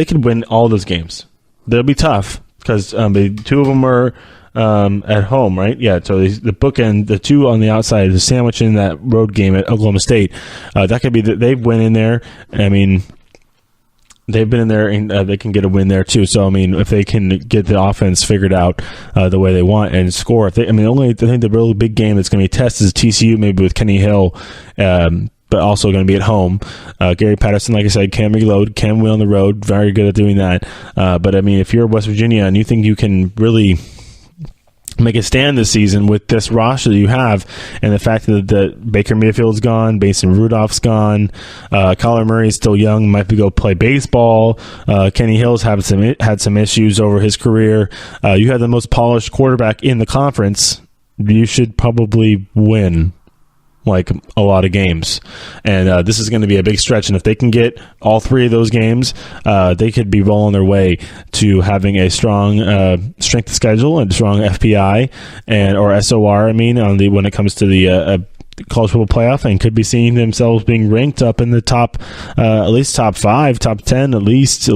could win all those games. They'll be tough because the two of them are at home, right? Yeah, so the bookend, the two on the outside, the sandwich in that road game at Oklahoma State, that could be they've went in there. I mean, they've been in there, and they can get a win there too. So I mean, if they can get the offense figured out the way they want and score, I think the really big game that's going to be tested is TCU, maybe with Kenny Hill. But also going to be at home. Gary Patterson, like I said, can reload, can win on the road, very good at doing that. But I mean, if you're West Virginia and you think you can really make a stand this season with this roster that you have, and the fact that Baker Mayfield's gone, Mason Rudolph's gone, Kyler Murray's still young, might be go play baseball. Kenny Hill's had some issues over his career. You have the most polished quarterback in the conference. You should probably win like a lot of games, and this is going to be a big stretch, and if they can get all three of those games, they could be well on their way to having a strong strength of schedule and strong FPI or SOR, when it comes to the college football playoff, and could be seeing themselves being ranked up in the top, at least top 5, top 10, at least,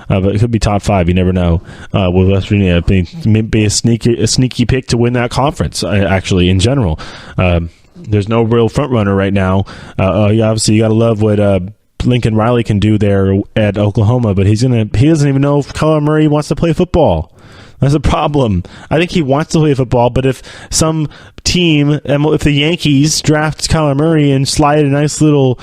but it could be top 5. You never know. With West Virginia be a sneaky pick to win that conference. Actually, in general. There's no real front runner right now. Obviously, you got to love what Lincoln Riley can do there at Oklahoma, but he doesn't even know if Kyler Murray wants to play football. That's a problem. I think he wants to play football, but if some team, if the Yankees draft Kyler Murray and slide a nice little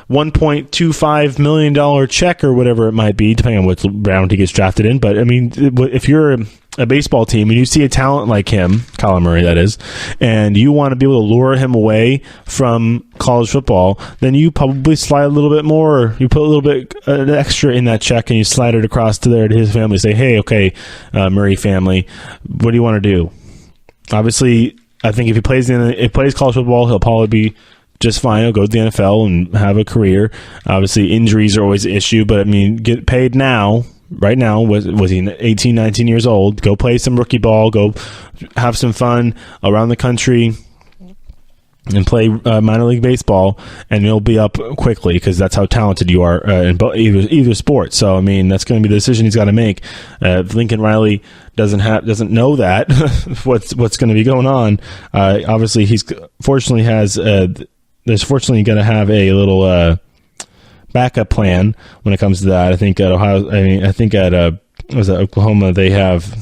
$1.25 million check or whatever it might be, depending on what round he gets drafted in. But I mean, if you're a baseball team and you see a talent like him, Kyler Murray that is, and you want to be able to lure him away from college football, then you probably slide a little bit more. You put a little bit extra in that check and you slide it across to his family. Say, hey, okay, Murray family, what do you want to do? Obviously, I think if he plays college football, he'll probably be just fine. He'll go to the NFL and have a career. Obviously, injuries are always an issue, but I mean, get paid now. Right now, was he 18, 19 years old? Go play some rookie ball. Go have some fun around the country and play minor league baseball, and you'll be up quickly because that's how talented you are in either sport. So, I mean, that's going to be the decision he's got to make. Lincoln Riley doesn't know that what's going to be going on. Obviously, he's fortunately fortunately going to have a little backup plan when it comes to that. I think at Oklahoma they have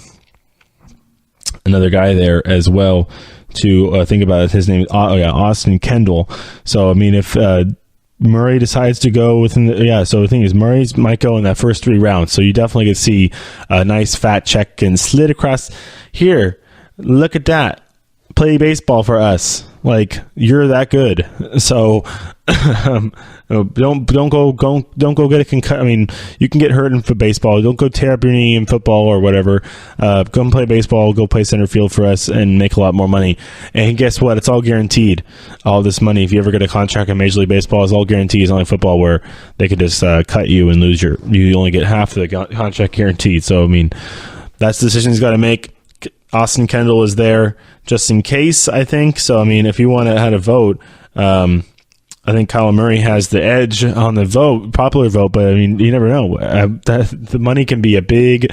another guy there as well to think about it. His name is Austin Kendall. So I mean, if Murray decides to go so the thing is, Murray might go in that first 3 rounds. So you definitely could see a nice fat check and slid across here. Look at that. Play baseball for us. Like, you're that good. So don't go get a concussion. I mean, you can get hurt in baseball. Don't go tear up your knee in football or whatever. Go and play baseball. Go play center field for us and make a lot more money. And guess what? It's all guaranteed. All this money, if you ever get a contract in Major League Baseball, is all guaranteed. It's only football where they could just cut you and lose you only get half the contract guaranteed. So I mean, that's the decision he's got to make. Austin Kendall is there just in case, I think. So, I mean, if you want to have a vote, I think Kyler Murray has the edge on the popular vote, but I mean, you never know. The money can be a big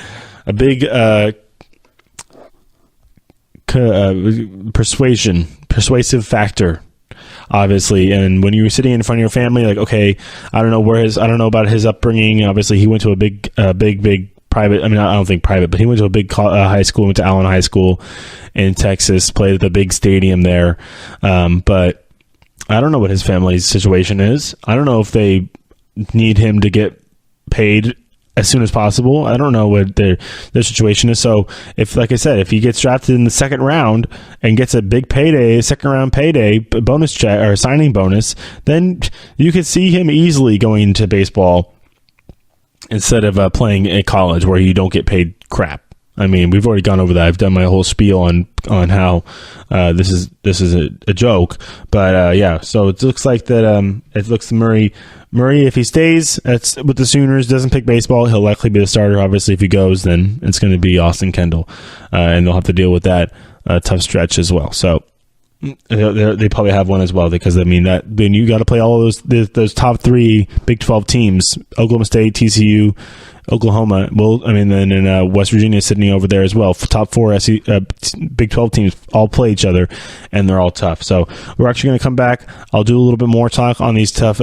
persuasive factor. obviously. And when you're sitting in front of your family, like, okay, I don't know about his upbringing. Obviously, he went to a big private. I mean, I don't think private, but he went to a big high school. Went to Allen High School in Texas. Played at the big stadium there. But I don't know what his family's situation is. I don't know if they need him to get paid as soon as possible. I don't know what their situation is. So if, like I said, if he gets drafted in the second round and gets a big payday, a second round payday, bonus check or signing bonus, then you could see him easily going into baseball instead of playing at college where you don't get paid crap. I mean, we've already gone over that. I've done my whole spiel on how this is a joke, but yeah. So it looks like that. It looks Murray, if he stays with the Sooners, doesn't pick baseball, he'll likely be the starter. Obviously, if he goes, then it's going to be Austin Kendall, and they'll have to deal with that tough stretch as well. So they probably have one as well, because I mean that then you got to play all of those top 3 Big 12 teams: Oklahoma State, TCU, Oklahoma. Well, I mean, then in West Virginia sitting over there as well. Top 4 Big 12 teams all play each other, and they're all tough. So we're actually going to come back. I'll do a little bit more talk on these tough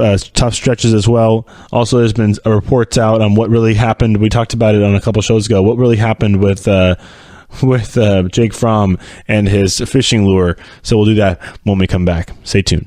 stretches as well. Also, there's been reports out on what really happened. We talked about it on a couple shows ago. What really happened with Jake Fromm and his fishing lure. So we'll do that when we come back. Stay tuned.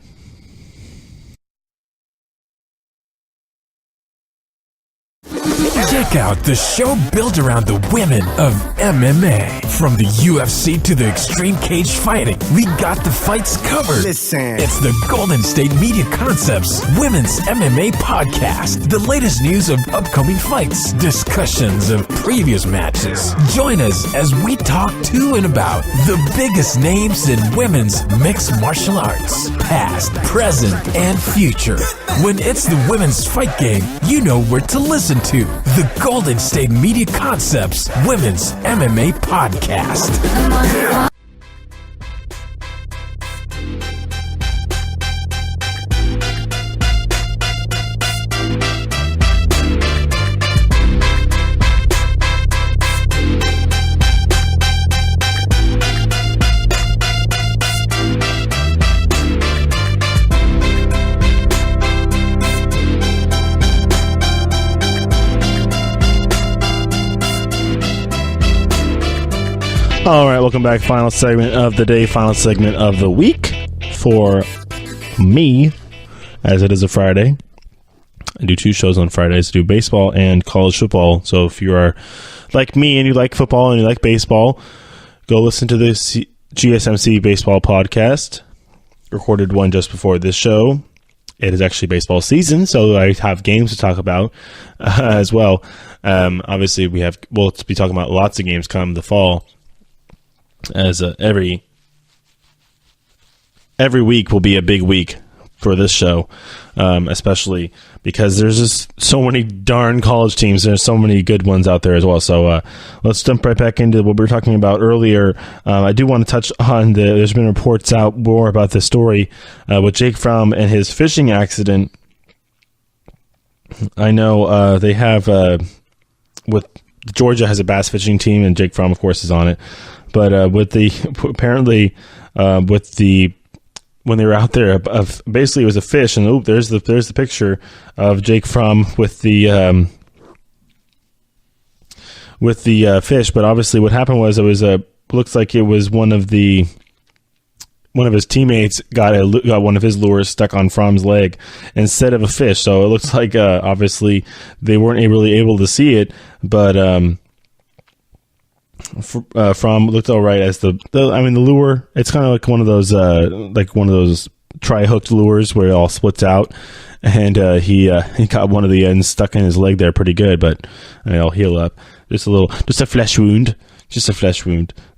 Check out the show built around the women of MMA. From the UFC to the extreme cage fighting, we got the fights covered. Listen. It's the Golden State Media Concepts Women's MMA Podcast. The latest news of upcoming fights, discussions of previous matches. Join us as we talk to and about the biggest names in women's mixed martial arts, past, present, and future. When it's the women's fight game, you know where to listen to. The Golden State Media Concepts Women's MMA Podcast. All right, welcome back. Final segment of the day, final segment of the week for me, as it is a Friday. I do 2 shows on Fridays. I do baseball and college football. So if you are like me and you like football and you like baseball, go listen to this GSMC Baseball Podcast. Recorded one just before this show. It is actually baseball season, so I have games to talk about as well. Obviously, we'll be talking about lots of games come the fall. As every week will be a big week for this show, especially because there's just so many darn college teams. There's so many good ones out there as well. So let's jump right back into what we were talking about earlier. I do want to touch on there's been reports out more about the story with Jake Fromm and his fishing accident. I know they have with Georgia has a bass fishing team, and Jake Fromm, of course, is on it. But when they were out there, basically it was a fish, and there's the picture of Jake Fromm with the fish. But obviously, what happened was looks like it was one of his teammates got one of his lures stuck on Fromm's leg instead of a fish. So it looks like obviously they weren't really able to see it, but Fromm looked all right as the lure. It's kind of like one of those tri-hooked lures where it all splits out, and he got one of the ends stuck in his leg there pretty good, but it'll heal up. Just a flesh wound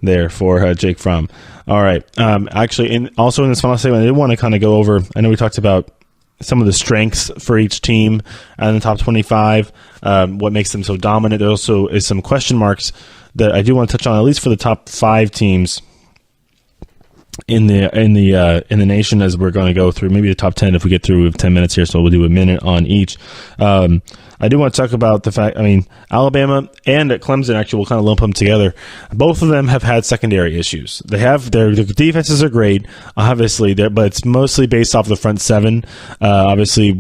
there for Jake Fromm. All right. Actually, also in this final segment, I did want to kind of go over. I know we talked about some of the strengths for each team in the top 25, what makes them so dominant. There also is some question marks that I do want to touch on, at least for the top 5 teams. in the nation, as we're going to go through maybe the top 10 if we get through. We have 10 minutes here, so we'll do a minute on each. I do want to talk about the fact, Alabama and Clemson, actually, we'll kind of lump them together. Both of them have had secondary issues. They have, their defenses are great, obviously, but it's mostly based off the front seven. Obviously,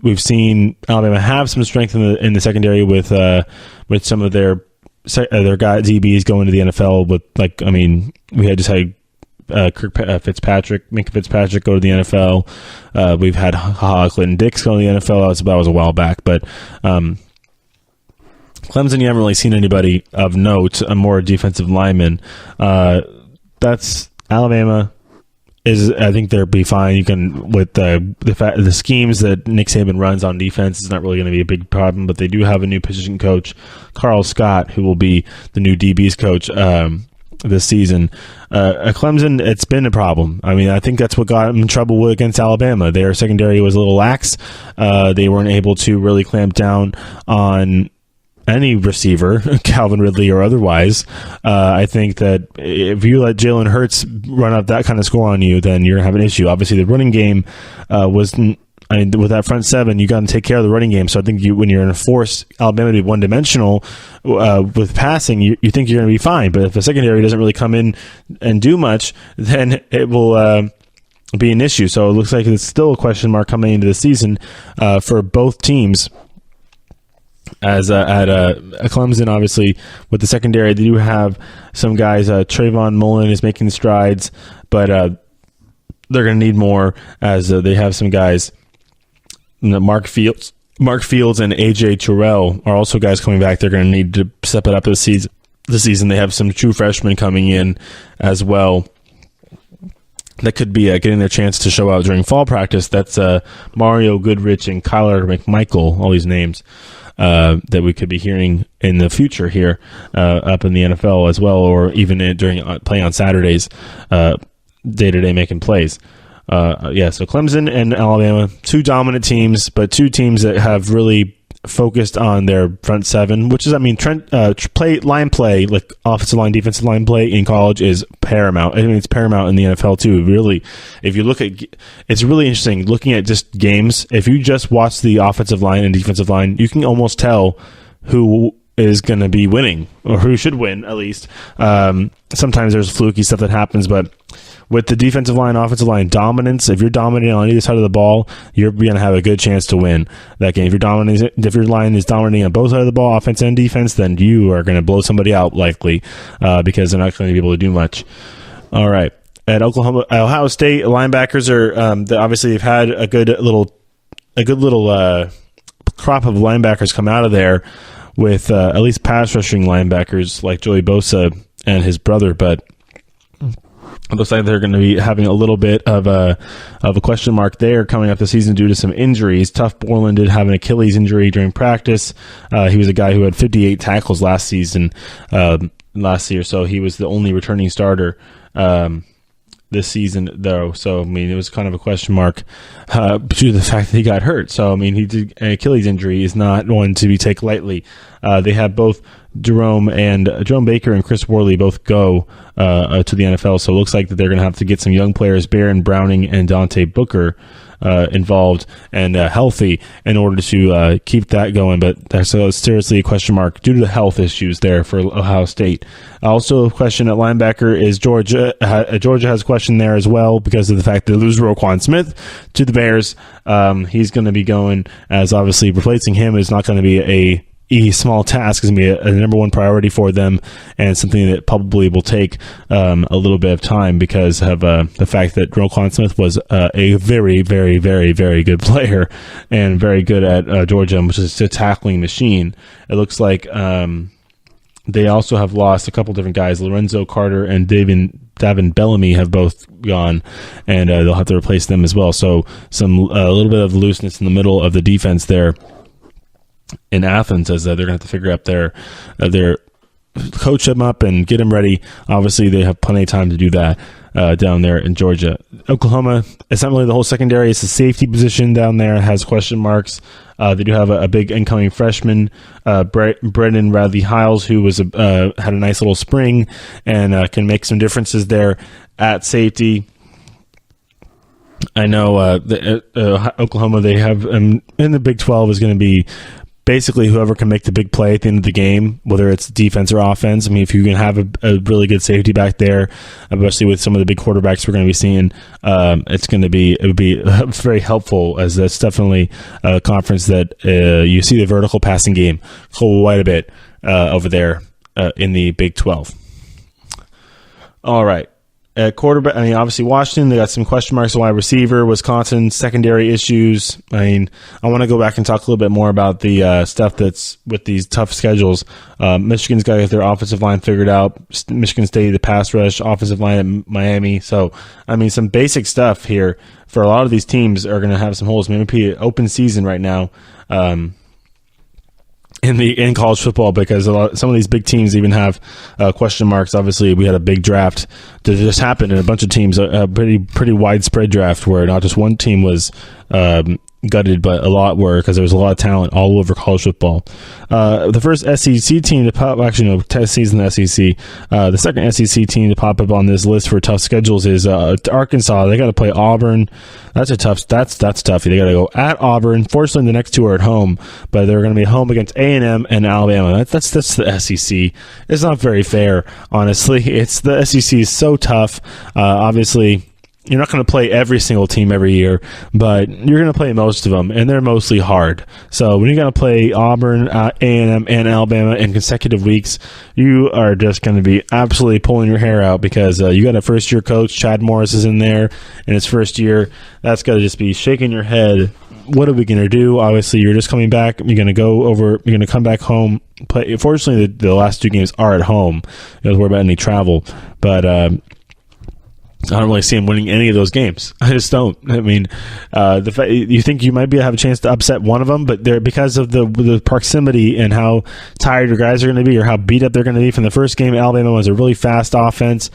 we've seen Alabama have some strength in the secondary with some of their guys, DBs going to the NFL. We had Minka Fitzpatrick go to the NFL. We've had Clinton Dix go to the NFL. That was a while back, but Clemson, you haven't really seen anybody of note, a more defensive lineman. That's Alabama. I think they'll be fine. You can, with the schemes that Nick Saban runs on defense, it's not really going to be a big problem. But they do have a new position coach, Carl Scott, who will be the new DBs coach this season. Clemson, it's been a problem. I think that's what got them in trouble against Alabama. Their secondary was a little lax. They weren't able to really clamp down on any receiver, Calvin Ridley or otherwise. I think that if you let Jalen Hurts run up that kind of score on you, then you're going to have an issue. Obviously, the running game wasn't. With that front seven, you got to take care of the running game. So I think when you're going to force Alabama to be one-dimensional with passing, you think you're going to be fine. But if the secondary doesn't really come in and do much, then it will be an issue. So it looks like it's still a question mark coming into the season for both teams. As at Clemson, obviously, with the secondary, they do have some guys. Trayvon Mullen is making strides, but they're going to need more as they have some guys. Mark Fields and A.J. Terrell are also guys coming back. They're going to need to step it up this season. They have some true freshmen coming in as well that could be getting their chance to show out during fall practice. That's Mario Goodrich and Kyler McMichael, all these names that we could be hearing in the future here up in the NFL as well, or even during playing on Saturdays, day-to-day making plays. So Clemson and Alabama, two dominant teams, but two teams that have really focused on their front seven, which is, line play, like offensive line, defensive line play in college is paramount. It's paramount in the NFL too. Really, if you look at, it's really interesting looking at just games. If you just watch the offensive line and defensive line, you can almost tell who is going to be winning or who should win at least. Sometimes there's fluky stuff that happens, but with the defensive line, offensive line dominance, if you're dominating on either side of the ball, you're going to have a good chance to win that game. If your line is dominating on both sides of the ball, offense and defense, then you are going to blow somebody out likely because they're not going to be able to do much. All right. At Ohio State, linebackers are obviously they've had a good little crop of linebackers come out of there with at least pass rushing linebackers like Joey Bosa and his brother, but it looks like they're going to be having a little bit of a question mark there coming up this season due to some injuries. Tuff Borland did have an Achilles injury during practice. He was a guy who had 58 tackles last year, so he was the only returning starter this season, though. So, it was kind of a question mark due to the fact that he got hurt. So, an Achilles injury is not one to be taken lightly. They have both Jerome Baker and Chris Worley both go to the NFL. So it looks like that they're going to have to get some young players, Baron Browning and Dante Booker, involved and healthy in order to keep that going. But so it's seriously a question mark due to the health issues there for Ohio State. Also, a question at linebacker is Georgia. Georgia has a question there as well because of the fact that they lose Roquan Smith to the Bears. He's going to be going, as obviously replacing him is not going to be a small task. Is going to be a number one priority for them and something that probably will take a little bit of time because of the fact that Roquan Smith was a very, very, very, very good player and very good at Georgia, which is a tackling machine. It looks like they also have lost a couple different guys. Lorenzo Carter and Davin Bellamy have both gone, and they'll have to replace them as well. So a little bit of looseness in the middle of the defense there in Athens, as they're going to have to figure out their coach them up and get them ready. Obviously, they have plenty of time to do that down there in Georgia. Oklahoma, it's not really the whole secondary. It's the safety position down there. It has question marks. They do have a big incoming freshman, Brendan Radley Hiles, who was had a nice little spring and can make some differences there at safety. I know Oklahoma, they have in the Big 12 is going to be basically whoever can make the big play at the end of the game, whether it's defense or offense. I mean, if you can have a really good safety back there, especially with some of the big quarterbacks we're going to be seeing, it would be very helpful, as that's definitely a conference that you see the vertical passing game quite a bit over there in the Big 12. All right. At quarterback, I mean, obviously Washington, they got some question marks on wide receiver. Wisconsin, secondary issues. I mean, I want to go back and talk a little bit more about the stuff that's with these tough schedules. Michigan's got to get their offensive line figured out. Michigan State, the pass rush, offensive line at Miami. So, I mean, some basic stuff here for a lot of these teams are going to have some holes. Maybe an open season right now. In college football, because some of these big teams even have question marks. Obviously, we had a big draft that just happened, and a bunch of teams, a pretty widespread draft where not just one team was gutted, but a lot were, because there was a lot of talent all over college football. The first SEC team to pop, actually no, test season in the SEC. The second SEC team to pop up on this list for tough schedules is Arkansas. They got to play Auburn. That's tough. They got to go at Auburn. Fortunately, the next two are at home, but they're going to be home against A&M and Alabama. That's the SEC. It's not very fair, honestly. It's the SEC is so tough. Obviously, you're not going to play every single team every year, but you're going to play most of them, and they're mostly hard. So when you're going to play Auburn, A&M, and Alabama in consecutive weeks, you are just going to be absolutely pulling your hair out, because you got a first-year coach. Chad Morris is in there in his first year. That's got to just be shaking your head. What are we going to do? Obviously, you're just coming back. You're going to come back home. Play. Fortunately, the last two games are at home. You don't worry about any travel, but I don't really see him winning any of those games. I just don't. I mean, the fact, you think you might have a chance to upset one of them, but they're, because of the proximity and how tired your guys are going to be, or how beat up they're going to be from the first game. Alabama was a really fast offense.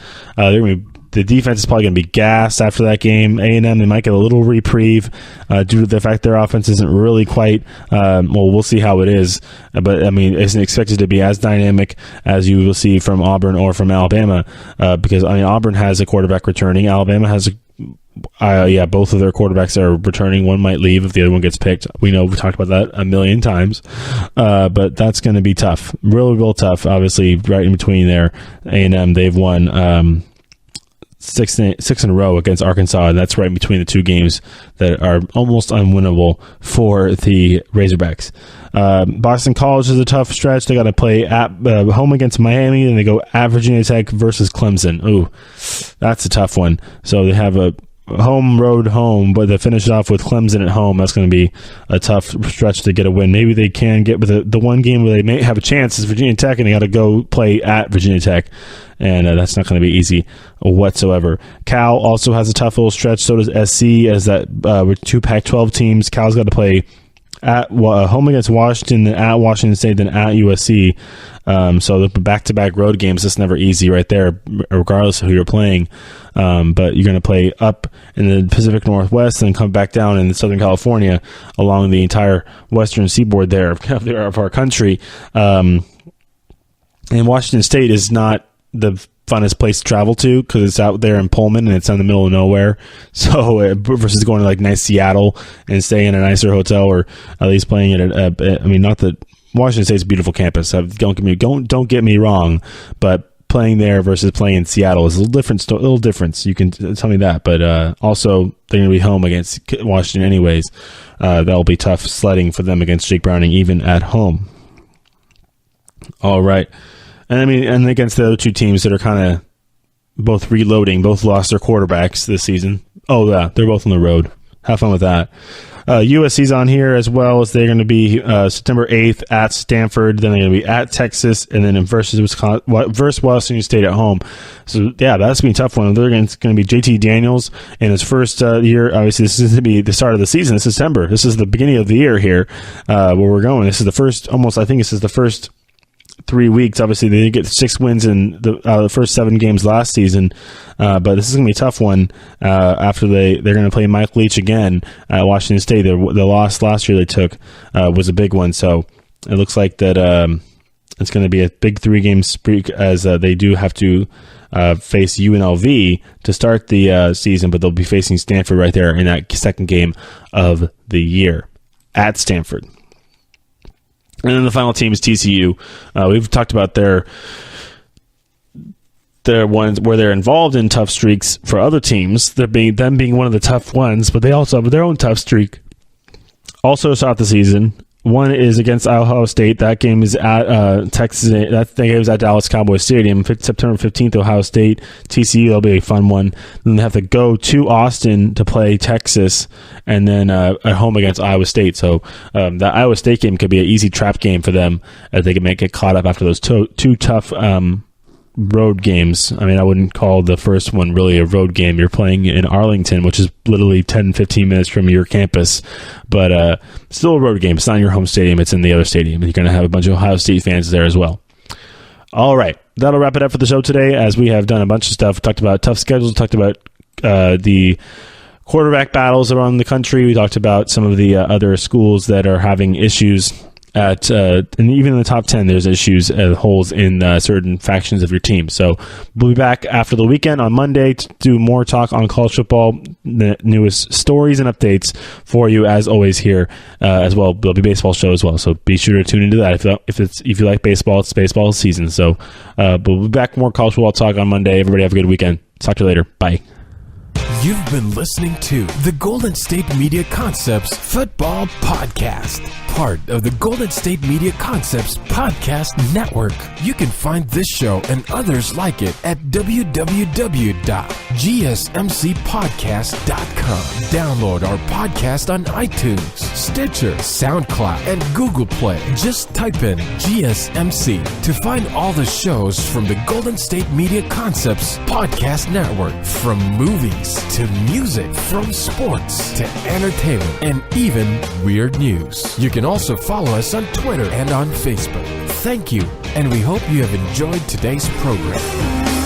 The defense is probably going to be gassed after that game. A&M, they might get a little reprieve due to the fact their offense isn't really quite, we'll see how it is. But, I mean, it's expected to be as dynamic as you will see from Auburn or from Alabama, because, I mean, Auburn has a quarterback returning. Alabama has both of their quarterbacks are returning. One might leave if the other one gets picked. We know, we talked about that a million times. But that's going to be tough. Real tough, obviously, right in between there. A&M, they've won six in a row against Arkansas, and that's right in between the two games that are almost unwinnable for the Razorbacks. Boston College is a tough stretch. They got to play at home against Miami, and they go at Virginia Tech versus Clemson. Ooh, that's a tough one. So they have a road home, but they finish it off with Clemson at home. That's going to be a tough stretch to get a win. Maybe they can get with the one game where they may have a chance is Virginia Tech, and they got to go play at Virginia Tech, and that's not going to be easy whatsoever. Cal also has a tough little stretch. So does SC, as that with two Pac-12 teams. Cal's got to play at home against Washington, then at Washington State, then at USC. So the back-to-back road games, that's never easy right there, regardless of who you're playing. But you're going to play up in the Pacific Northwest and come back down in Southern California along the entire western seaboard there of our country. And Washington State is not the funnest place to travel to, because it's out there in Pullman and it's in the middle of nowhere. So versus going to like nice Seattle and staying in a nicer hotel, or at least playing it at not that Washington State's a beautiful campus. Don't get me wrong, but playing there versus playing in Seattle is a little difference. You can tell me that, but also they're going to be home against Washington anyways. That'll be tough sledding for them against Jake Browning, even at home. All right. And against the other two teams that are kind of both reloading, both lost their quarterbacks this season. Oh, yeah, they're both on the road. Have fun with that. USC's on here as well, as they're going to be September 8th at Stanford. Then they're going to be at Texas, and then versus Washington State at home. So, yeah, that's going to be a tough one. They're going to be JT Daniels in his first year. Obviously, this is going to be the start of the season. This is September. This is the beginning of the year here where we're going. This is the first, I think this is the first 3 weeks. Obviously, they did get 6 wins in the first 7 games last season, but this is going to be a tough one after they're going to play Mike Leach again at Washington State. The loss last year they took was a big one, so it looks like that it's going to be a big 3-game streak as they do have to face UNLV to start the season, but they'll be facing Stanford right there in that second game of the year at Stanford. And then the final team is TCU. We've talked about their ones where they're involved in tough streaks for other teams. Them being one of the tough ones, but they also have their own tough streak. Also start the season. One is against Ohio State. That game is at Texas. That game is at Dallas Cowboys Stadium. September 15th, Ohio State. TCU, that'll be a fun one. Then they have to go to Austin to play Texas, and then at home against Iowa State. So that Iowa State game could be an easy trap game for them as they can get caught up after those two tough road games. I mean, I wouldn't call the first one really a road game. You're playing in Arlington, which is literally 10-15 minutes from your campus, but still a road game. It's not in your home stadium, it's in the other stadium, and you're going to have a bunch of Ohio State fans there as well. All right, that'll wrap it up for the show today, as we have done a bunch of stuff. We talked about tough schedules, we talked about the quarterback battles around the country, we talked about some of the other schools that are having issues and even in the top 10, there's issues, holes in certain factions of your team. So we'll be back after the weekend on Monday to do more talk on college football, the newest stories and updates for you, as always, here as well. There'll be a baseball show as well, so be sure to tune into that. If you like baseball, it's baseball season. So but we'll be back more college football talk on Monday. Everybody have a good weekend. Talk to you later. Bye. You've been listening to the Golden State Media Concepts Football Podcast, part of the Golden State Media Concepts Podcast Network. You can find this show and others like it at www.gsmcpodcast.com. Download our podcast on iTunes, Stitcher, SoundCloud, and Google Play. Just type in GSMC to find all the shows from the Golden State Media Concepts Podcast Network, from movies to music, from sports to entertainment, and even weird news. You can also follow us on Twitter and on Facebook. Thank you, and we hope you have enjoyed today's program.